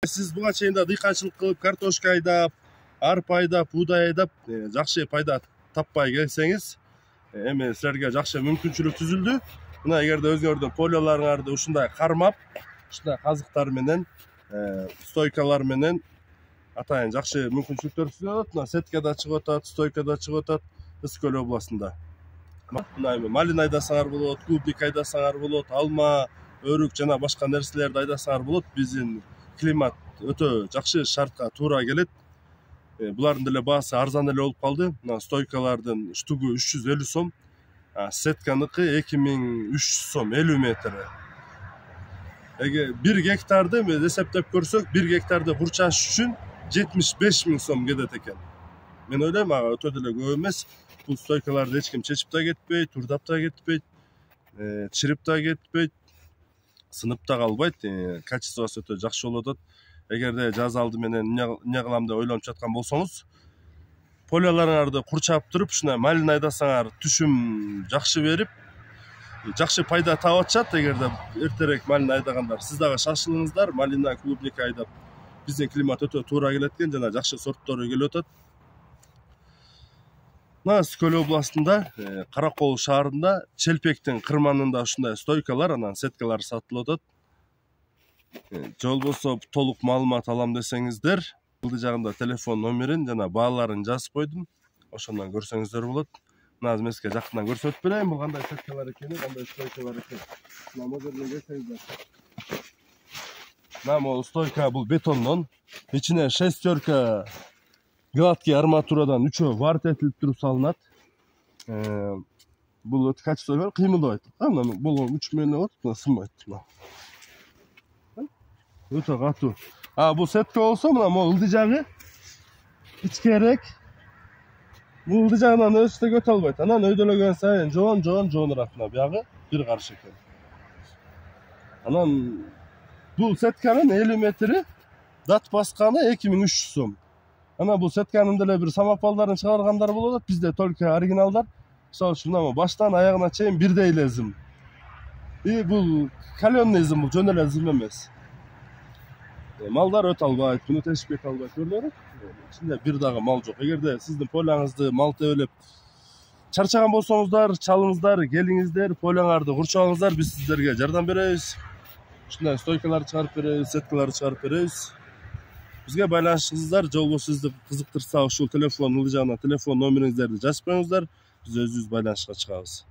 Siz буга чейин да дыйканчылык кылып, картошка айдап, арпа айдап, буудай айдап, жакшы пайда таппай келсеңиз, эми силерге жакшы мүмкүнчүлүк түзүлдү. Мына эгерде өзүңөрдүн поляларыңарды ушундай кармап, ушундай казыктар менен, стойкалар менен атайын жакшы мүмкүнчүлүктөр түзүлүп атат. Мына сетка да чыгып атат, стойка да чыгып атат Ысык көл областында. Мына эми малина айдасаңар болот, клубник айдасаңар болот, алма, өрүк жана башка нерселерди айдасаңар болот. Биздин климат өтө жакшы шартка туура келет. Булардын деле баасы арзан эле болуп калды. Мына стойкалардын штугу 350 сом, сетканыкы 2300 сом 50 метр. Эге 1 гектарды эсептеп көрсөк, 1 гектарды курчаш үчүн 75 000 сом кетет экен. Мен ойлойм, ага өтө деле көп эмес. Бул стойкаларды эч ким чечип да кетпейт, турдап да кетпейт, чирип да кетпейт, сынып да калбайт. Качествосу өтө жакшы болуп атат. Эгерде жаз алды менен эмне кылам деп ойлонуп жаткан болсоңуз, поляларыңарды курчап туруп, ушундай малина айдасаңар түшүм жакшы берип, жакшы пайда таап атышат. Эгерде эртерээк малина айдагандар, сиз дагы шашылыңыздар. Малина, клубника айдап, биздин климат өтө туура келет экен жана жакшы сорттору келип атат. Мына Ысык көл областында, Каракол шаарында, Челпектин кырманында ушундай стойкалар, анан сеткалар сатылып атат. Же болбосо толук маалымат алам десеңиздер, ылдый жагында телефон номерин жана бааларын жазып койдум. Ошондон көрсөңүздөр болот. Мына мен сизге жакындан көрсөтүп берейин, бул кандай сеткалар экенин, кандай стойкалар экенин. Мына модерден көрсөңүздөр. Мына могу стойка бул бетондон, ичине шестерка гладкий арматурадан 3 варт этилип туруп салынат. Бул өтө качестволуу кыймылдабайт. Мына бул 3 менен болот, мына сынбайт. Өтө катуу. Бул сетка болсо, мына могу ылдый жагы ичкерээк. Бул ылдый жагынан өстө көтө албайт. Анан өйдөлөгөн сайын жоонураак мына бuyагы бир карыш экен. Анан бул сетканын 50 метри дат басканы 2300 сом. Анан бул сетканын деле бир самопалдарын чыгаргандар болуп атат. Бизде только оригиналдар. Мисалы үчүн мына баштан аягына чейин бирдей эле зым. Бул каленый зым, бул жөн эле зым эмес. Малдар өтө албайт, күнү тешип кете албайт, көрдүңөрбү? Ичинде бир дагы мал жок. Эгерде сиздин поляңызды мал тебелеп чарчаган болсоңуздар, чалыңыздар, келиңиздер, поляңарды курчабаңыздар, биз сиздерге жардам беребиз. Ушундай стойкаларды чыгарып беребиз, сеткаларды чыгарып беребиз. Бизге байланышыңыздар, же болбосо сизди кызыктырса ушул телефон ылдый жагынан телефон номериңиздерди жазып коюңуздар. Биз өзүбүз байланышка чыгабыз.